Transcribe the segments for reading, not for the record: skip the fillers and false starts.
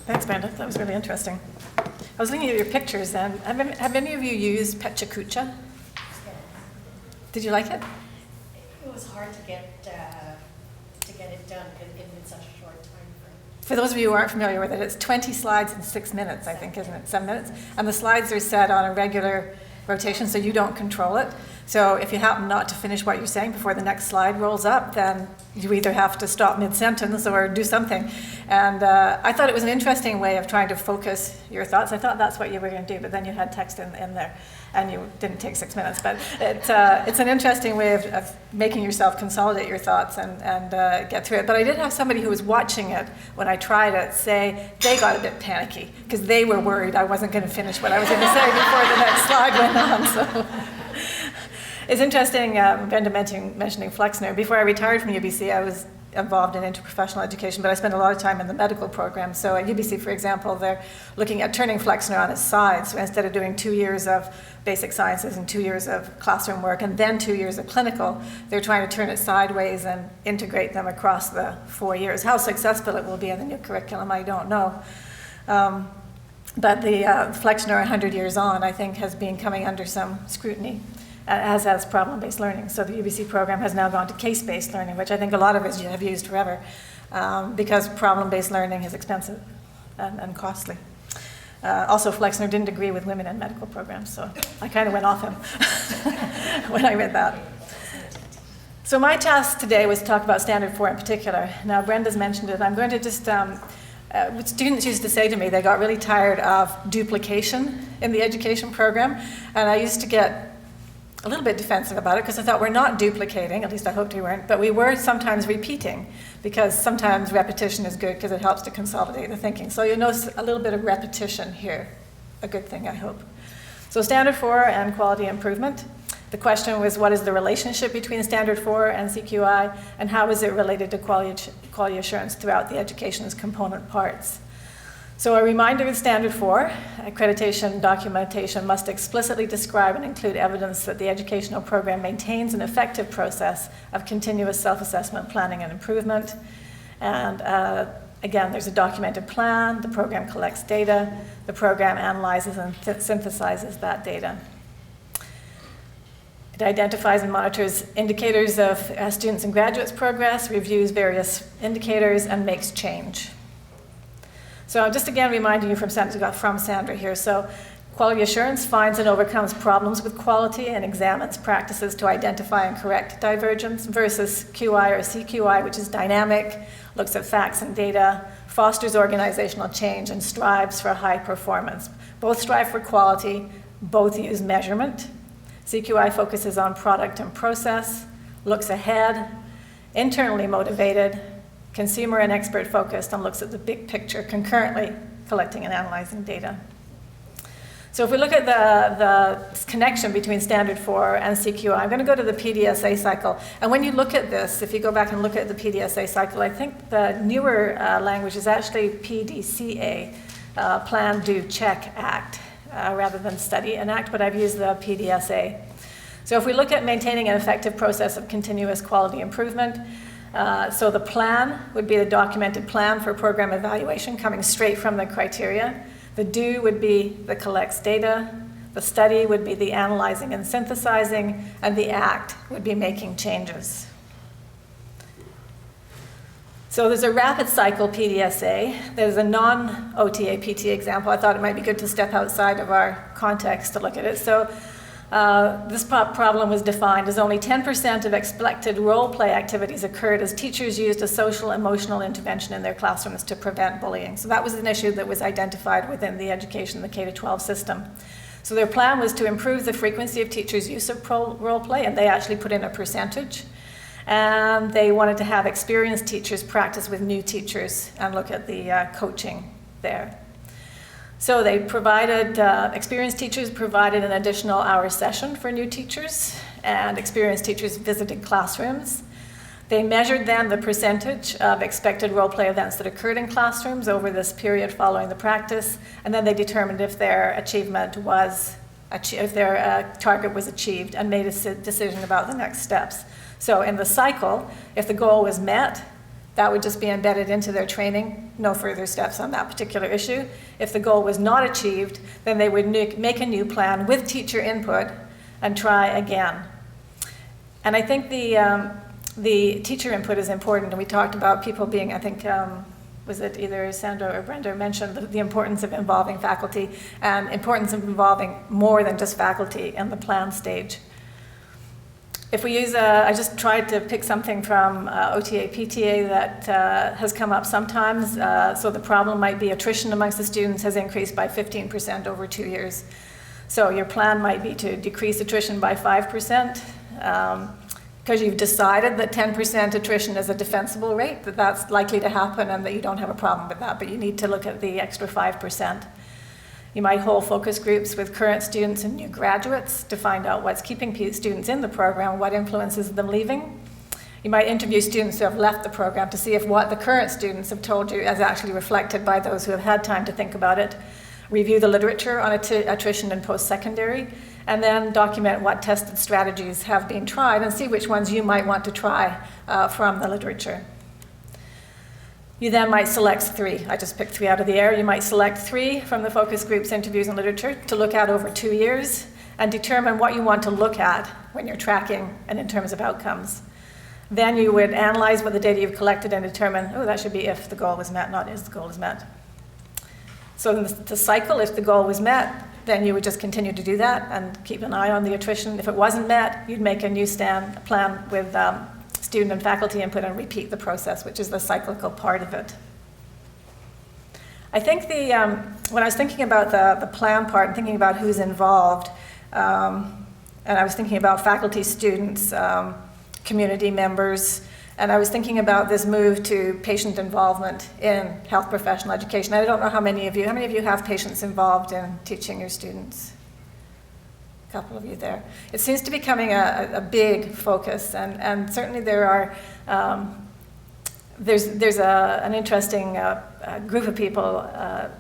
Thanks, Brenda. That was really interesting. I was looking at your pictures, and have any of you used Pdsa? Did you like it? It was hard to get it done in such a short time frame. For those of you who aren't familiar with it, it's 20 slides in 6 minutes, I think, isn't it? 7 minutes? And the slides are set on a regular rotation, so you don't control it. So if you happen not to finish what you're saying before the next slide rolls up, then you either have to stop mid-sentence or do something. And I thought it was an interesting way of trying to focus your thoughts. I thought that's what you were going to do, but then you had text in there, and you didn't take 6 minutes. But it's an interesting way of making yourself consolidate your thoughts and get through it. But I did have somebody who was watching it when I tried it say they got a bit panicky because they were worried I wasn't going to finish what I was going to say before the next slide went on. So. It's interesting, Brenda mentioning Flexner. Before I retired from UBC, I was involved in interprofessional education, but I spent a lot of time in the medical program. So at UBC, for example, they're looking at turning Flexner on its side. So instead of doing 2 years of basic sciences and 2 years of classroom work and then 2 years of clinical, they're trying to turn it sideways and integrate them across the 4 years. How successful it will be in the new curriculum, I don't know. But the Flexner 100 years on, I think, has been coming under some scrutiny, as has problem-based learning. So the UBC program has now gone to case-based learning, which I think a lot of us have used forever, because problem-based learning is expensive and costly. Also, Flexner didn't agree with women in medical programs, so I kind of went off him when I read that. So my task today was to talk about Standard 4 in particular. Now, Brenda's mentioned it. I'm going to just, students used to say to me they got really tired of duplication in the education program, and I used to get a little bit defensive about it because I thought we're not duplicating, at least I hoped we weren't, but we were sometimes repeating because sometimes repetition is good because it helps to consolidate the thinking. So you'll notice a little bit of repetition here, a good thing, I hope. So Standard 4 and quality improvement. The question was, what is the relationship between Standard 4 and CQI, and how is it related to quality assurance throughout the education's component parts? So a reminder with Standard 4, accreditation documentation must explicitly describe and include evidence that the educational program maintains an effective process of continuous self-assessment, planning, and improvement. And again, there's a documented plan, the program collects data, the program analyzes and synthesizes that data. It identifies and monitors indicators of students' and graduates' progress, reviews various indicators, and makes change. So just again reminding you from Sandra here. So quality assurance finds and overcomes problems with quality and examines practices to identify and correct divergence versus QI or CQI, which is dynamic, looks at facts and data, fosters organizational change, and strives for high performance. Both strive for quality, both use measurement. CQI focuses on product and process, looks ahead, internally motivated, consumer and expert focused, and looks at the big picture concurrently, collecting and analyzing data. So if we look at the connection between Standard 4 and CQI, I'm going to go to the Pdsa Cycle. And when you look at this, if you go back and look at the Pdsa Cycle, I think the newer language is actually Pdca, Plan, Do, Check, Act, rather than Study and Act, but I've used the Pdsa. So if we look at maintaining an effective process of continuous quality improvement, so the plan would be the documented plan for program evaluation coming straight from the criteria. The do would be the collects data. The study would be the analyzing and synthesizing. And the act would be making changes. So there's a rapid cycle Pdsa. There's a non-OTA PT example. I thought it might be good to step outside of our context to look at it. So this problem was defined as only 10% of expected role play activities occurred as teachers used a social emotional intervention in their classrooms to prevent bullying. So that was an issue that was identified within the education, the K-12 system. So their plan was to improve the frequency of teachers' use of role play, and they actually put in a percentage. And they wanted to have experienced teachers practice with new teachers and look at the coaching there. So they provided, experienced teachers provided an additional hour session for new teachers, and experienced teachers visited classrooms. They measured then the percentage of expected role play events that occurred in classrooms over this period following the practice, and then they determined if their achievement was, if their target was achieved, and made a decision about the next steps. So in the cycle, if the goal was met, that would just be embedded into their training, no further steps on that particular issue. If the goal was not achieved, then they would make a new plan with teacher input and try again. And I think the teacher input is important, and we talked about people being, I think, was it either Sandra or Brenda mentioned the importance of involving faculty and importance of involving more than just faculty in the plan stage. If we use, I just tried to pick something from OTA, PTA that has come up sometimes. So the problem might be attrition amongst the students has increased by 15% over 2 years. So your plan might be to decrease attrition by 5%, because you've decided that 10% attrition is a defensible rate, that that's likely to happen and that you don't have a problem with that, but you need to look at the extra 5%. You might hold focus groups with current students and new graduates to find out what's keeping students in the program, what influences them leaving. You might interview students who have left the program to see if what the current students have told you is actually reflected by those who have had time to think about it. Review the literature on attrition in post-secondary, and then document what tested strategies have been tried and see which ones you might want to try from the literature. You then might select 3. I just picked 3 out of the air. You might select 3 from the focus groups, interviews, and literature to look at over 2 years and determine what you want to look at when you're tracking and in terms of outcomes. Then you would analyze what the data you've collected and determine, oh, that should be if the goal was met, not if the goal is met. So in the cycle, if the goal was met, then you would just continue to do that and keep an eye on the attrition. If it wasn't met, you'd make a new plan with student and faculty input and repeat the process, which is the cyclical part of it. I think when I was thinking about the plan part and thinking about who's involved, and I was thinking about faculty, students, community members, and I was thinking about this move to patient involvement in health professional education. I don't know how many of you have patients involved in teaching your students? A couple of you there. It seems to be becoming a big focus, and certainly there are, there's an interesting group of people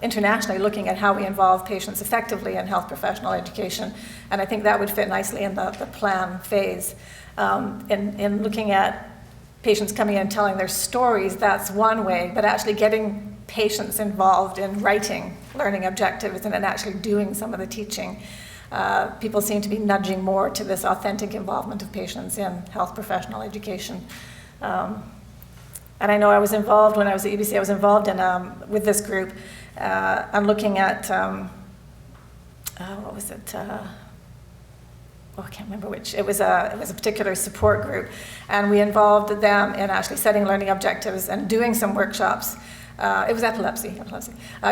internationally looking at how we involve patients effectively in health professional education, and I think that would fit nicely in the plan phase. In looking at patients coming in and telling their stories, that's one way, but actually getting patients involved in writing learning objectives and in actually doing some of the teaching. People seem to be nudging more to this authentic involvement of patients in health professional education. And I know I was involved when I was at UBC, I was involved in, with this group. I'm looking at, what was it? I can't remember which. It was a particular support group, and we involved them in actually setting learning objectives and doing some workshops. It was epilepsy,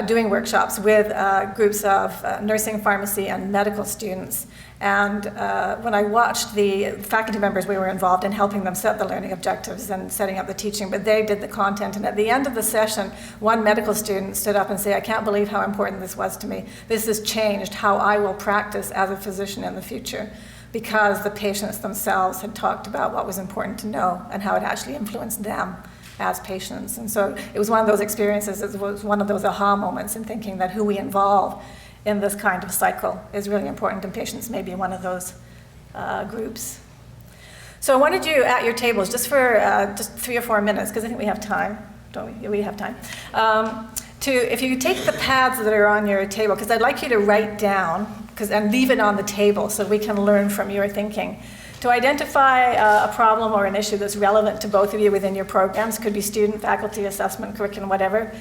doing workshops with groups of nursing, pharmacy, and medical students. And when I watched the faculty members, we were involved in helping them set the learning objectives and setting up the teaching, but they did the content. And at the end of the session, one medical student stood up and said, "I can't believe how important this was to me. This has changed how I will practice as a physician in the future," because the patients themselves had talked about what was important to know and how it actually influenced them as patients. And so it was one of those experiences, it was one of those aha moments in thinking that who we involve in this kind of cycle is really important, and patients may be one of those groups. So I wanted you at your tables just for just 3 or 4 minutes, because I think we have time, don't we? We have time. If you take the pads that are on your table, because I'd like you to write down, and leave it on the table so we can learn from your thinking. To identify a problem or an issue that's relevant to both of you within your programs, could be student, faculty, assessment, curriculum, whatever.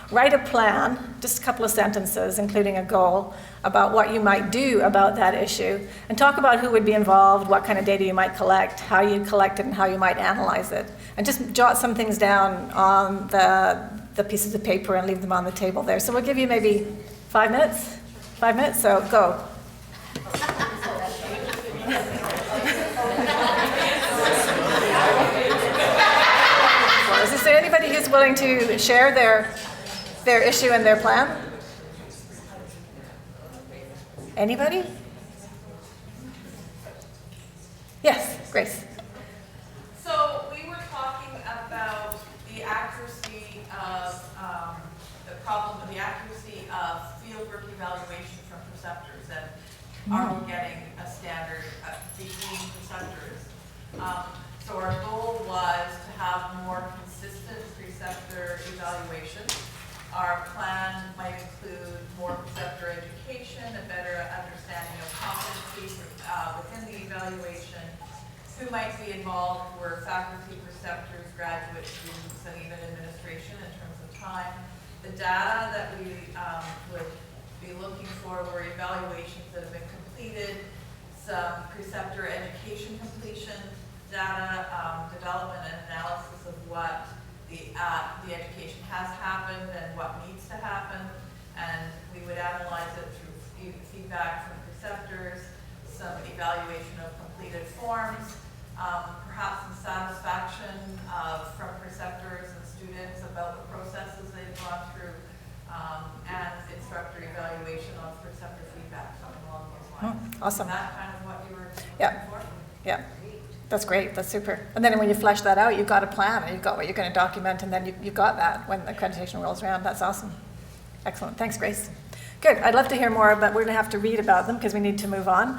Write a plan, just a couple of sentences, including a goal, about what you might do about that issue, and talk about who would be involved, what kind of data you might collect, how you'd collect it, and how you might analyze it. And just jot some things down on the pieces of paper and leave them on the table there. So we'll give you maybe 5 minutes? 5 minutes, so go. Is there anybody who's willing to share their issue and their plan? Anybody? Yes, Grace. So we were talking about the accuracy of the accuracy of fieldwork evaluation from preceptors, and are we getting a standard between preceptors? So our goal was to have more consistent preceptor evaluation. Our plan might include more preceptor education, a better understanding of competency within the evaluation, who might be involved were faculty, preceptors, graduate students, and even administration in terms of time. The data that we would be looking for were evaluations that have been completed, some preceptor education completion data, development and analysis of what the education has happened and what needs to happen, and we would analyze it through feedback from preceptors, some evaluation of completed forms, perhaps some satisfaction from preceptors and students about the processes they've gone through, and instructor evaluation of preceptor feedback, something along those lines. Awesome. Is that kind of what you were looking Yeah. for? Yeah. That's great, that's super. And then when you flesh that out, you've got a plan, and you've got what you're going to document, and then you've got that when the accreditation rolls around. That's awesome. Excellent, thanks, Grace. Good, I'd love to hear more, but we're going to have to read about them because we need to move on.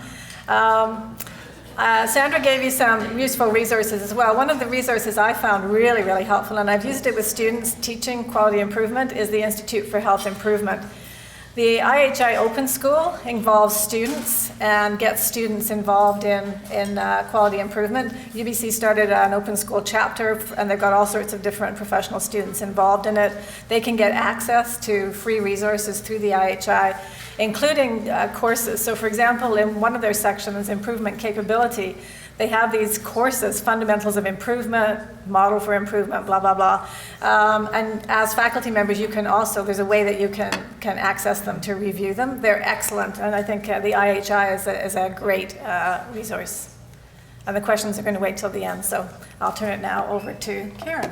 Sandra gave you some useful resources as well. One of the resources I found really, really helpful, and I've used it with students teaching quality improvement, is the Institute for Health Improvement. The IHI Open School involves students and gets students involved in quality improvement. UBC started an open school chapter, and they've got all sorts of different professional students involved in it. They can get access to free resources through the IHI, including courses. So for example, in one of their sections, Improvement Capability, they have these courses, Fundamentals of Improvement, Model for Improvement, blah, blah, blah. And as faculty members, you can also, there's a way that you can access them to review them. They're excellent, and I think the IHI is a great resource. And the questions are going to wait till the end, so I'll turn it now over to Karen.